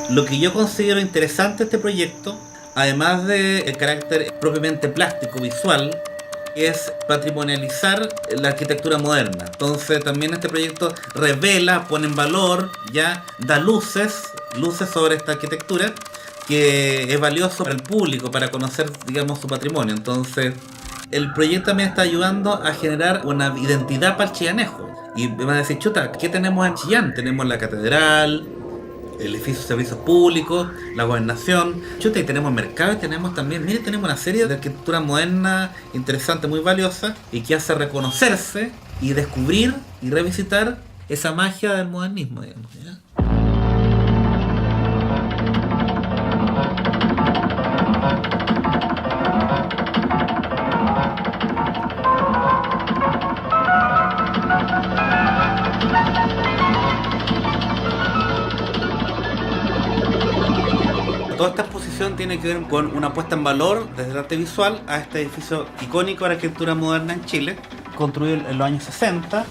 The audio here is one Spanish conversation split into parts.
Lo que yo considero interesante de este proyecto, además del carácter propiamente plástico, visual, es patrimonializar la arquitectura moderna. Entonces también este proyecto revela, pone en valor, ya da luces sobre esta arquitectura que es valioso para el público, para conocer, digamos, su patrimonio. Entonces el proyecto me está ayudando a generar una identidad para el chillanejo. Y me van a decir, chuta, ¿qué tenemos en Chillán? Tenemos la catedral, el edificio de servicios públicos, la gobernación, chuta, y tenemos mercado, y tenemos también, mire, tenemos una serie de arquitectura moderna, interesante, muy valiosa, y que hace reconocerse y descubrir y revisitar esa magia del modernismo, digamos, ¿ya? Toda esta exposición tiene que ver con una puesta en valor desde el arte visual a este edificio icónico de la arquitectura moderna en Chile, construido en los años 60.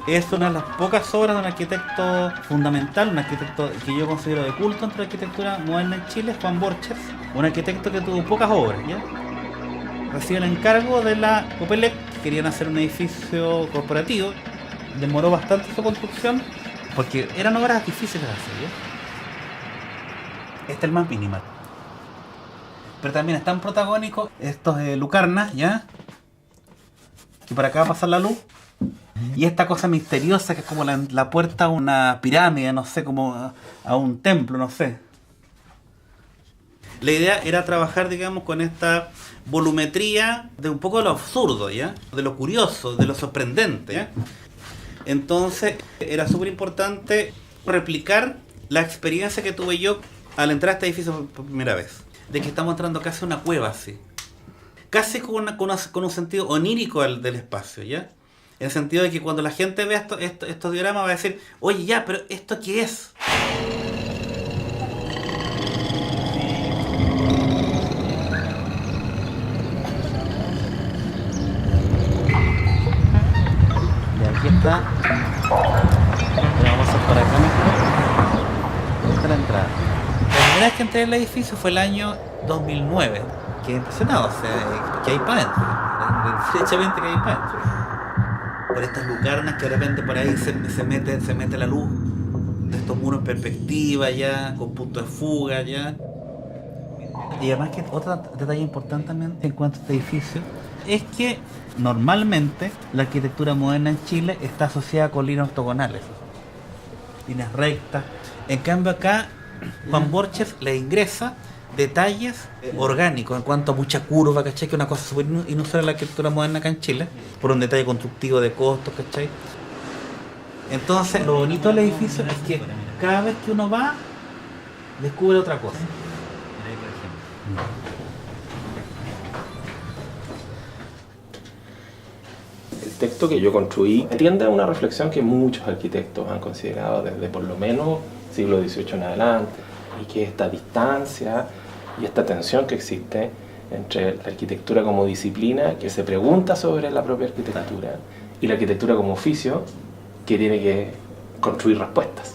Es una de las pocas obras de un arquitecto fundamental, un arquitecto que yo considero de culto entre la arquitectura moderna en Chile, Juan Borchers, un arquitecto que tuvo pocas obras, ¿ya? Recibe el encargo de la Copelec, querían hacer un edificio corporativo, demoró bastante su construcción, porque eran obras difíciles de hacer, ¿ya? Este es el más minimal. Pero también están protagónicos estos lucarnas, ¿ya? Y por acá va a pasar la luz. Y esta cosa misteriosa que es como la puerta a una pirámide, no sé, como a un templo, no sé. La idea era trabajar, digamos, con esta volumetría de un poco de lo absurdo, ¿ya? De lo curioso, de lo sorprendente, ¿ya? Entonces era súper importante replicar la experiencia que tuve yo al entrar a este edificio por primera vez, de que estamos entrando casi a una cueva así, casi con un sentido onírico del espacio, ¿ya? En el sentido de que cuando la gente ve estos dioramas va a decir, oye, ya, pero ¿esto qué es? Y aquí está. Vamos a hacer por acá mejor. Esta es la entrada. La primera vez que entré en el edificio fue el año 2009. Quedé impresionado, o sea, que hay para adentro. Derechamente que hay para adentro. Por estas lucarnas que de repente por ahí se mete la luz de estos muros en perspectiva ya, con punto de fuga ya. Y además que otro detalle importante también en cuanto a este edificio es que normalmente la arquitectura moderna en Chile está asociada con líneas ortogonales, líneas rectas. En cambio acá Juan Borchers le ingresa detalles orgánicos en cuanto a mucha curva, ¿cachai? Que es una cosa súper inusual en la arquitectura moderna acá en Chile, por un detalle constructivo de costos, ¿cachai? Entonces, lo bonito del edificio es que cada vez que uno va, descubre otra cosa. El texto que yo construí atiende a una reflexión que muchos arquitectos han considerado desde por lo menos siglo XVIII en adelante, y que esta distancia y esta tensión que existe entre la arquitectura como disciplina que se pregunta sobre la propia arquitectura y la arquitectura como oficio que tiene que construir respuestas.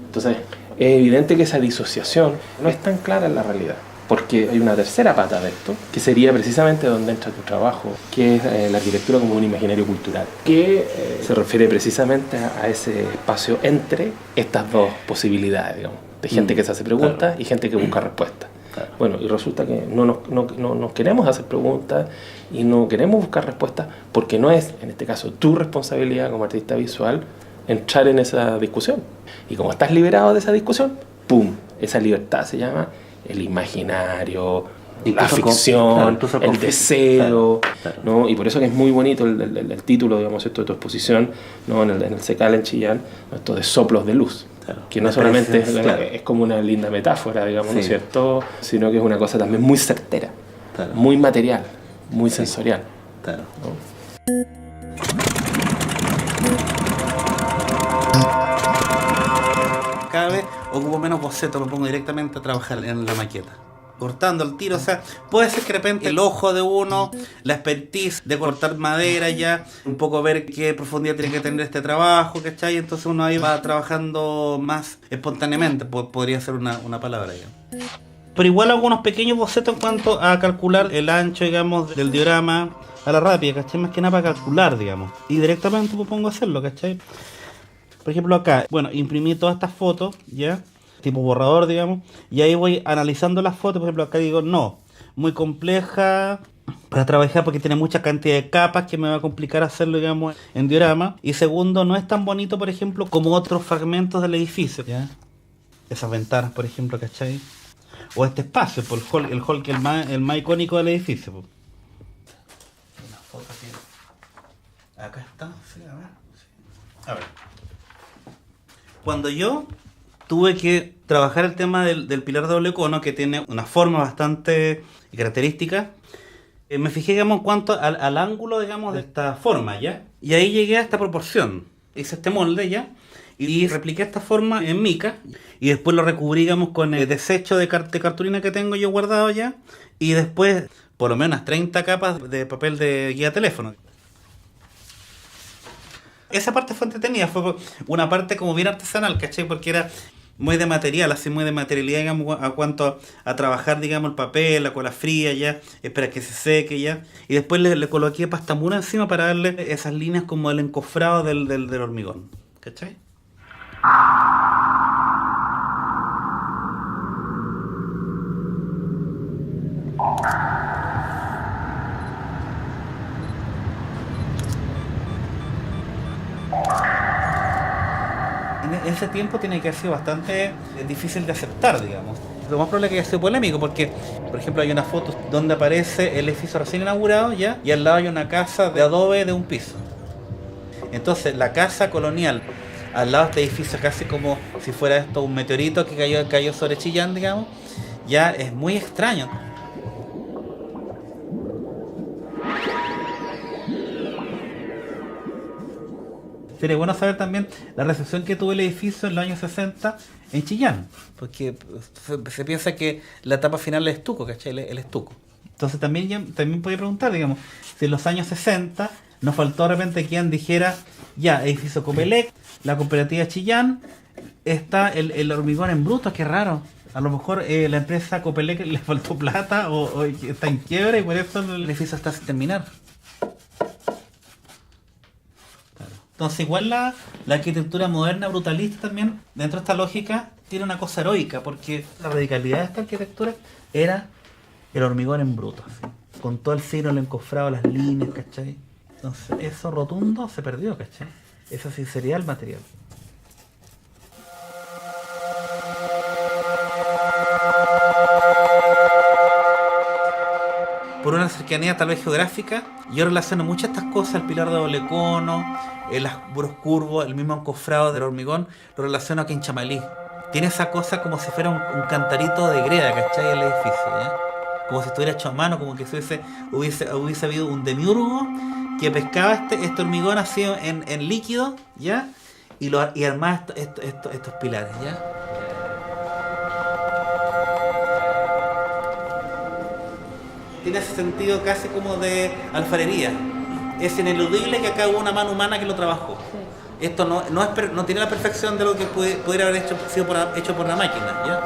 Entonces es evidente que esa disociación no es tan clara en la realidad, porque hay una tercera pata de esto, que sería precisamente donde entra tu trabajo, que es la arquitectura como un imaginario cultural, que se refiere precisamente a ese espacio entre estas dos posibilidades, digamos, de gente que se hace preguntas y gente que busca respuestas. Bueno, y resulta que no nos queremos hacer preguntas y no queremos buscar respuestas porque no es, en este caso, tu responsabilidad como artista visual entrar en esa discusión. Y como estás liberado de esa discusión, ¡pum! Esa libertad se llama el imaginario, la ficción, el deseo, ¿no? Y por eso que es muy bonito el título, digamos, esto de tu exposición, ¿no? en el Cecal en Chillán, esto de soplos de luz, que no solamente es como una linda metáfora, digamos, ¿no es cierto? Sino que es una cosa también muy certera, muy material, muy sensorial. ¿No? Cada vez ocupo menos boceto, me pongo directamente a trabajar en la maqueta. cortando el tiro, o sea, puede ser que de repente el ojo de uno, la expertise de cortar madera ya, un poco ver qué profundidad tiene que tener este trabajo, ¿cachai? Entonces uno ahí va trabajando más espontáneamente, podría ser una palabra ya. Pero igual hago unos pequeños bocetos en cuanto a calcular el ancho, digamos, del diorama a la rápida, ¿cachai? Más que nada para calcular, digamos. Y directamente me pongo a hacerlo, ¿cachai? Por ejemplo acá, bueno, imprimí todas estas fotos, ¿ya? Tipo borrador, digamos, y ahí voy analizando las fotos. Por ejemplo, acá digo, no, muy compleja para trabajar porque tiene mucha cantidad de capas que me va a complicar hacerlo, digamos, en diorama. Y segundo, no es tan bonito, por ejemplo, como otros fragmentos del edificio, ¿ya? Esas ventanas, por ejemplo, ¿cachai? O este espacio, por el hall que es el más icónico del edificio. Por. Una foto que... Acá está, sí, a ver. Sí. A ver. Cuando yo tuve que trabajar el tema del pilar doble cono, que tiene una forma bastante característica, me fijé, digamos, en cuanto al ángulo, digamos, de esta forma, ¿ya? Y ahí llegué a esta proporción. Hice este molde, ¿ya? Y repliqué esta forma en mica, y después lo recubrí, digamos, con el desecho de cartulina que tengo yo guardado ya, y después, por lo menos 30 capas de papel de guía teléfono. Esa parte fue entretenida, fue una parte como bien artesanal, ¿cachai? Porque era muy de material, así muy de materialidad, digamos, a cuanto a trabajar, digamos, el papel, la cola fría, ya, espera que se seque, ya. Y después le coloqué pastamura encima para darle esas líneas como el encofrado del hormigón, ¿cachai? En ese tiempo tiene que haber sido bastante difícil de aceptar, digamos. Lo más probable es que haya sido polémico porque, por ejemplo, hay una foto donde aparece el edificio recién inaugurado ya, y al lado hay una casa de adobe de un piso. Entonces, la casa colonial al lado de este edificio, casi como si fuera esto un meteorito que cayó sobre Chillán, digamos, ya es muy extraño. Sería bueno saber también la recepción que tuvo el edificio en los años 60 en Chillán, porque se piensa que la etapa final es estuco, ¿cachai? El estuco. Entonces también podía preguntar, digamos, si en los años 60 nos faltó de repente quien dijera, ya, edificio Copelec, la cooperativa Chillán, está el hormigón en bruto, qué raro. A lo mejor la empresa Copelec le faltó plata o está en quiebra y por eso el edificio está sin terminar. Entonces igual la arquitectura moderna, brutalista también, dentro de esta lógica, tiene una cosa heroica, porque la radicalidad de esta arquitectura era el hormigón en bruto, así, con todo el signo, el encofrado, las líneas, ¿cachai? Entonces eso rotundo se perdió, ¿cachai? Esa sinceridad del material. Por una cercanía tal vez geográfica, yo relaciono muchas estas cosas, el pilar de doble cono, los muros curvos, el mismo encofrado del hormigón, lo relaciono aquí en Chamalí. Tiene esa cosa como si fuera un cantarito de greda, ¿cachai? El edificio, ¿ya? Como si estuviera hecho a mano, como que hubiese habido un demiurgo que pescaba este hormigón así en líquido, ¿ya? Y armaba estos pilares, ¿ya? Tiene ese sentido casi como de alfarería. Es ineludible que acá hubo una mano humana que lo trabajó. Sí. Esto no tiene la perfección de lo que pudiera haber sido hecho por la máquina, ¿ya?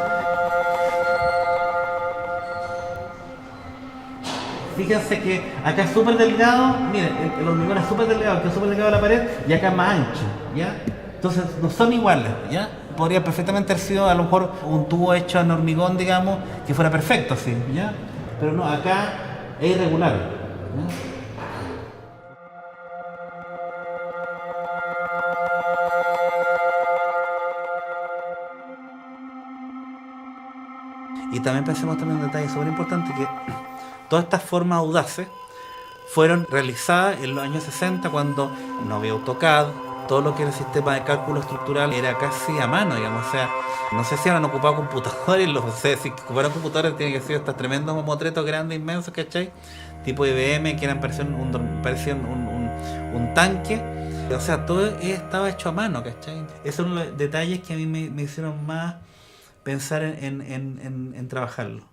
Fíjense que acá es súper delgado, miren, el hormigón es súper delgado, acá es súper delgado la pared y acá es más ancho, ¿ya? Entonces no son iguales, ¿ya? Podría perfectamente haber sido a lo mejor un tubo hecho en hormigón, digamos, que fuera perfecto así, ¿ya? Pero no, acá es irregular, ¿ya? Y también pensemos también un detalle súper importante, que todas estas formas audaces fueron realizadas en los años 60 cuando no había AutoCAD, todo lo que era el sistema de cálculo estructural era casi a mano, digamos, o sea, no sé si han ocupado computadores, no sé, si ocuparon computadores tienen que ser estos tremendos mamotretos grandes, inmensos, ¿cachai? Tipo IBM, que parecían un tanque, o sea, todo estaba hecho a mano, ¿cachai? Esos son los detalles que a mí me hicieron más pensar en trabajarlo.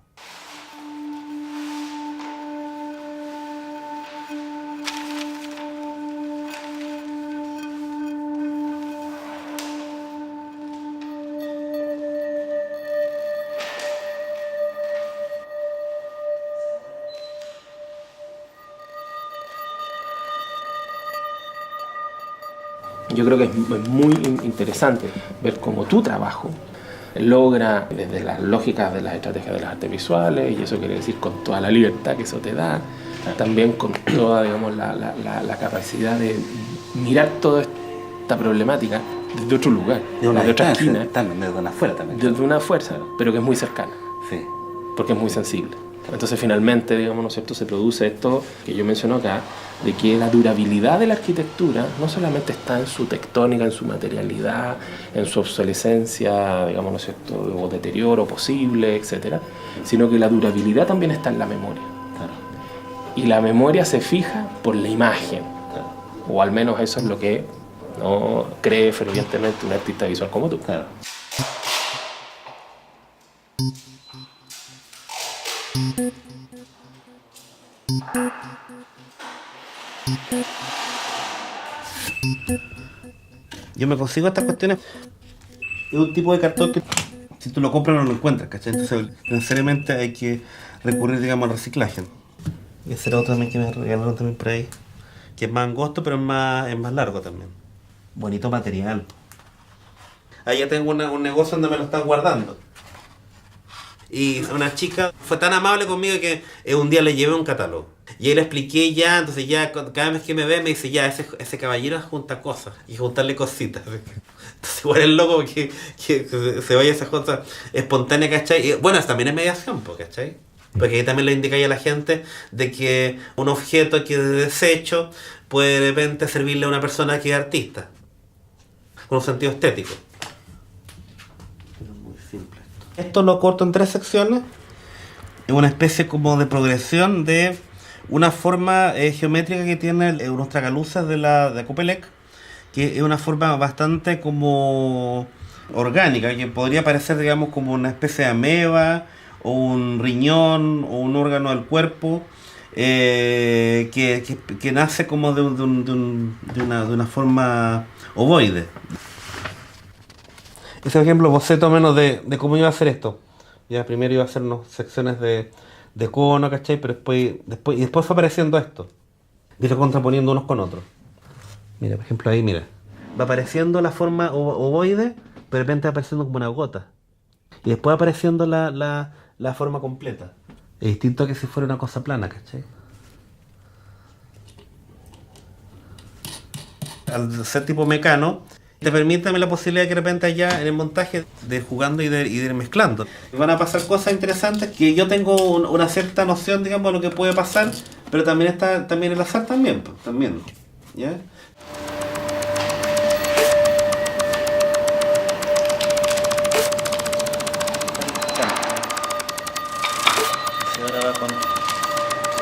Yo creo que es muy interesante ver cómo tu trabajo logra, desde las lógicas de las estrategias de las artes visuales, y eso quiere decir con toda la libertad que eso te da, también con toda, digamos, la capacidad de mirar toda esta problemática desde otro lugar, desde otra esquina, desde una afuera también. desde una fuerza, pero que es muy cercana, Sí. porque es muy sensible. Entonces finalmente, digamos, ¿no es cierto?, se produce esto que yo menciono acá, de que la durabilidad de la arquitectura no solamente está en su tectónica, en su materialidad, en su obsolescencia, digamos, ¿no es cierto?, o deterioro posible, etcétera, sino que la durabilidad también está en la memoria. Claro. Y la memoria se fija por la imagen, Claro. o al menos eso es lo que no cree fervientemente un artista visual como tú. Claro. Yo me consigo estas cuestiones. Es un tipo de cartón que si tú lo compras no lo encuentras, ¿cachai? Entonces necesariamente hay que recurrir, digamos, al reciclaje. Y ese era otro también que me regalaron también por ahí, que es más angosto pero es más largo también. Bonito material. Ahí ya tengo un negocio donde me lo están guardando. Y una chica fue tan amable conmigo que un día le llevé un catálogo. Y ahí le expliqué ya, entonces ya cada vez que me ve me dice, ya, ese caballero junta cosas y juntarle cositas. Entonces igual es loco que se vaya esa cosa espontánea, ¿cachai? Y, bueno, también es mediación, ¿cachai? Porque ahí también le indica a la gente de que un objeto que es desecho puede de repente servirle a una persona que es artista, con un sentido estético. Es muy simple esto. Esto lo corto en 3 secciones. Es una especie como de progresión de una forma geométrica que tiene unos tragaluces de Copelec, que es una forma bastante como orgánica, que podría parecer, digamos, como una especie de ameba, o un riñón, o un órgano del cuerpo, que nace como de una forma ovoide. Ese es el ejemplo boceto menos de cómo iba a hacer esto. Ya primero iba a hacer unas secciones de cono, ¿cachai? Pero después fue apareciendo esto. Y lo contraponiendo unos con otros. Mira, por ejemplo ahí, mira. Va apareciendo la forma ovoide, pero de repente va apareciendo como una gota. Y después va apareciendo la forma completa. Es distinto a que si fuera una cosa plana, ¿cachai? Al ser tipo mecano, te permite también la posibilidad de que de repente allá en el montaje de ir jugando y de ir mezclando. Van a pasar cosas interesantes que yo tengo una cierta noción, digamos, de lo que puede pasar, pero también está también el azar también, pues, también. ¿Ya? Ahora va con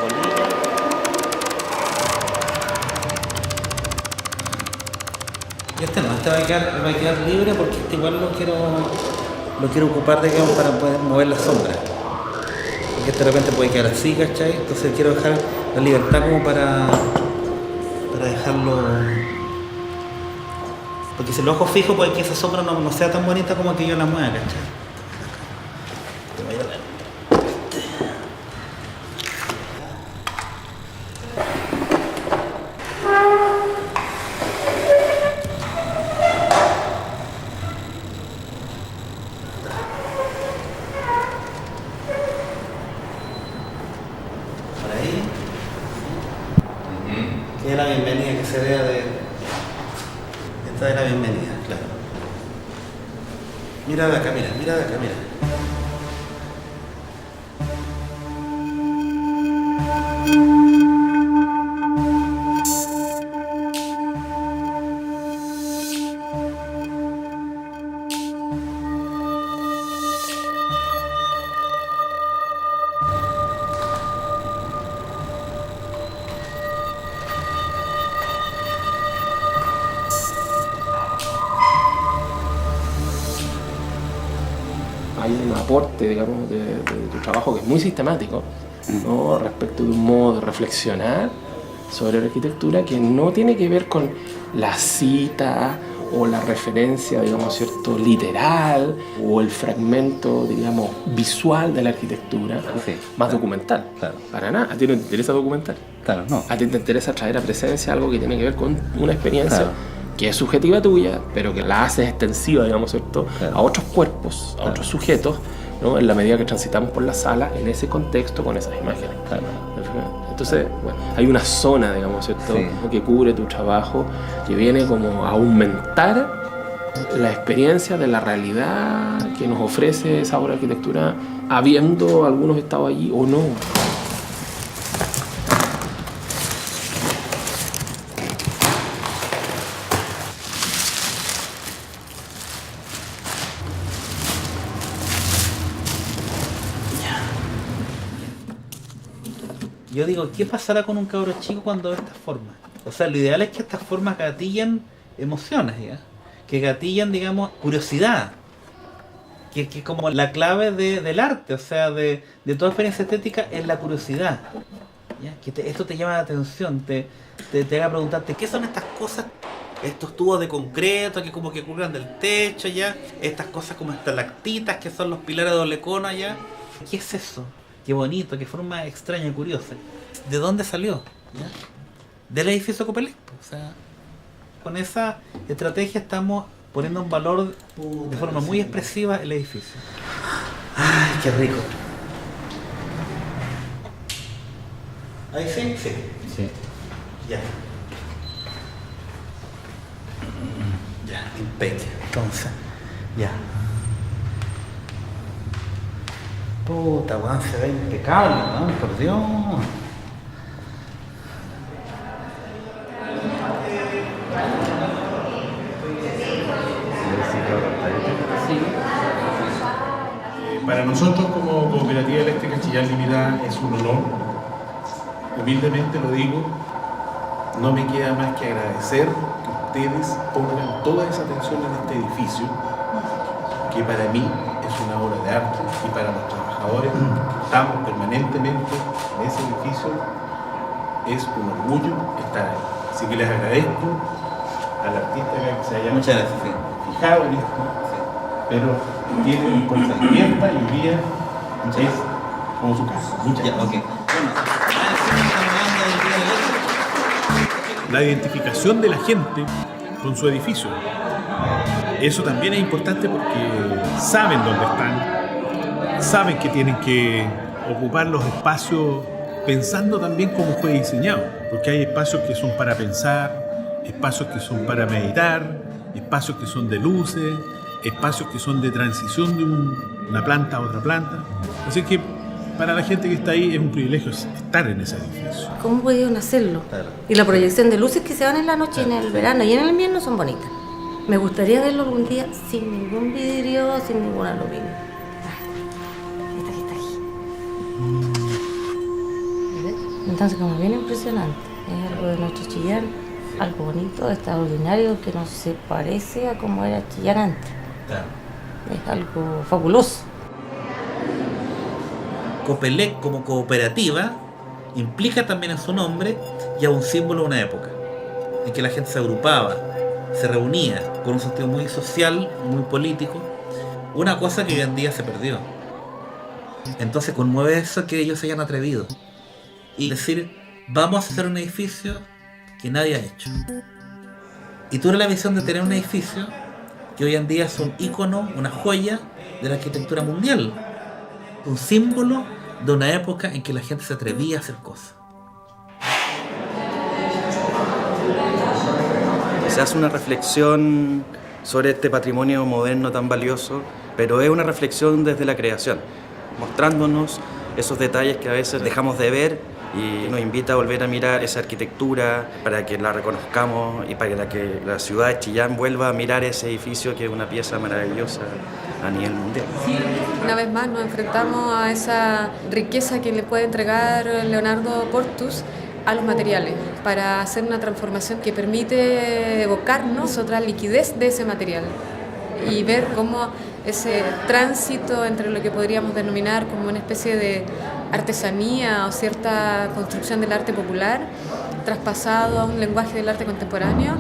bolilla. Y este va a quedar libre porque este igual lo quiero ocupar, digamos, para poder mover la sombra. Porque este de repente puede quedar así, ¿cachai? Entonces quiero dejar la libertad como para dejarlo. Porque si lo ojo fijo puede que esa sombra no sea tan bonita como que yo la mueva, ¿cachai? Te voy a ver. Por ahí. Que es la bienvenida que se vea de. Esta es la bienvenida, claro. Mira de acá, mira de acá, mira. Hay un aporte, digamos, de tu trabajo que es muy sistemático, ¿no?, respecto de un modo de reflexionar sobre la arquitectura que no tiene que ver con la cita o la referencia, digamos, cierto, literal, o el fragmento, digamos, visual de la arquitectura, Sí, más claro, documental. claro. Para nada. ¿A ti no te interesa documentar? Claro, no. A ti te interesa traer a presencia algo que tiene que ver con una experiencia Claro. que es subjetiva tuya, pero que la haces extensiva, digamos, ¿cierto? Claro. A otros cuerpos, a otros sujetos, ¿no? En la medida que transitamos por la sala, en ese contexto, con esas imágenes. Claro. Entonces, bueno, hay una zona, digamos, ¿cierto? Sí. Que cubre tu trabajo, que viene como a aumentar la experiencia de la realidad que nos ofrece esa obra de arquitectura, habiendo algunos estado allí o no. Yo digo, ¿qué pasará con un cabro chico cuando ve estas formas? O sea, lo ideal es que estas formas gatillen emociones, ¿ya? Que gatillan, digamos, curiosidad. Que es como la clave del arte, o sea, de toda experiencia estética es la curiosidad. ¿Ya? Que esto te llama la atención, te haga preguntarte, ¿qué son estas cosas? Estos tubos de concreto que como que cuelgan del techo, ¿ya? Estas cosas como estalactitas que son los pilares de doble cono, ¿ya? ¿Qué es eso? Qué bonito, qué forma extraña y curiosa. ¿De dónde salió? ¿Ya? Del edificio Copelec. O sea, con esa estrategia estamos poniendo en valor de forma muy expresiva el edificio. ¡Ay, qué rico! ¿Ahí sí? Sí. Sí. Ya. Ya, impecable. Entonces, ya. Puta, weón, se ve impecable, ¿no? Por Dios. Para nosotros como Cooperativa Eléctrica Chillán Limitada es un honor, humildemente lo digo, no me queda más que agradecer que ustedes pongan toda esa atención en este edificio, que para mí es una obra de arte y para los trabajadores que estamos permanentemente en ese edificio es un orgullo estar ahí. Así que les agradezco al artista que se haya Muchas gracias, sí. fijado en esto, pero tiene un puerta abierta y hoy día es como su casa. Muchas Ya, gracias. ok. Bueno, La identificación de la gente con su edificio. Eso también es importante porque saben dónde están, saben que tienen que ocupar los espacios pensando también cómo fue diseñado, porque hay espacios que son para pensar, espacios que son para meditar, espacios que son de luces, espacios que son de transición de una planta a otra planta. Así que para la gente que está ahí es un privilegio estar en ese edificio. ¿Cómo pudieron hacerlo? Claro. Y la proyección de luces que se van en la noche, en el verano y en el invierno son bonitas. Me gustaría verlo algún día sin ningún vidrio, sin ningún aluminio. Esta que está aquí. ¿Ves? Entonces, como bien impresionante, es algo de nuestro Chillán, algo bonito, extraordinario, que no se parece a como era Chillán antes. Claro. Es algo fabuloso. Copelec como cooperativa implica también en su nombre ya un símbolo de una época en que la gente se agrupaba, se reunía con un sentido muy social, muy político, una cosa que hoy en día se perdió. Entonces conmueve eso que ellos se hayan atrevido y decir, vamos a hacer un edificio que nadie ha hecho. Y tuve la visión de tener un edificio que hoy en día es un ícono, una joya de la arquitectura mundial, un símbolo de una época en que la gente se atrevía a hacer cosas. Se hace una reflexión sobre este patrimonio moderno tan valioso, pero es una reflexión desde la creación, mostrándonos esos detalles que a veces dejamos de ver y nos invita a volver a mirar esa arquitectura para que la reconozcamos y para que la ciudad de Chillán vuelva a mirar ese edificio que es una pieza maravillosa a nivel mundial. Una vez más nos enfrentamos a esa riqueza que le puede entregar Leonardo Portus a los materiales para hacer una transformación que permite evocarnos otra liquidez de ese material y ver cómo ese tránsito entre lo que podríamos denominar como una especie de artesanía o cierta construcción del arte popular traspasado a un lenguaje del arte contemporáneo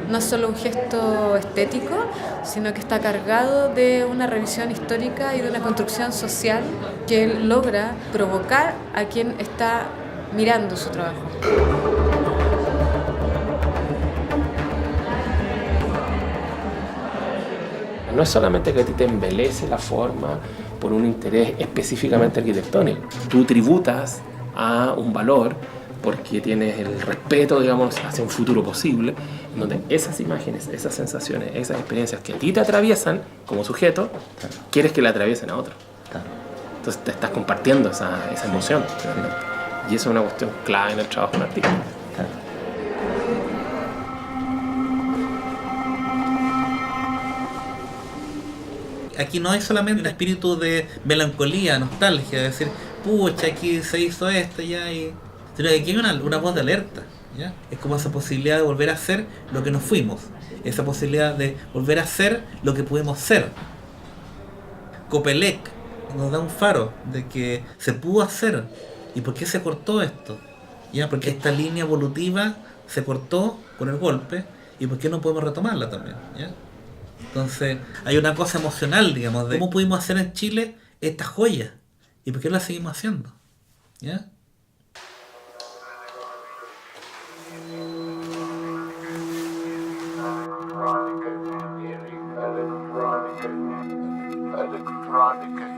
no es solo un gesto estético, sino que está cargado de una revisión histórica y de una construcción social que logra provocar a quien está mirando su trabajo. No es solamente que a ti te embelece la forma por un interés específicamente arquitectónico. Tú tributas a un valor porque tienes el respeto, digamos, hacia un futuro posible, donde esas imágenes, esas sensaciones, esas experiencias que a ti te atraviesan como sujeto, quieres que le atraviesen a otro. Entonces te estás compartiendo esa emoción, realmente. Y eso es una cuestión clave en el trabajo de un artista. Aquí no hay solamente un espíritu de melancolía, nostalgia, de decir, pucha, aquí se hizo esto ya, sino que aquí hay una voz de alerta, ¿ya? Es como esa posibilidad de volver a ser lo que nos fuimos, esa posibilidad de volver a ser lo que pudimos ser. Copelec nos da un faro de que se pudo hacer. ¿Y por qué se cortó esto? ¿Ya? Porque esta línea evolutiva se cortó con el golpe, y por qué no podemos retomarla también, ¿ya? Entonces, hay una cosa emocional, digamos, de cómo pudimos hacer en Chile esta joya y por qué la seguimos haciendo, ¿ya? Electronica.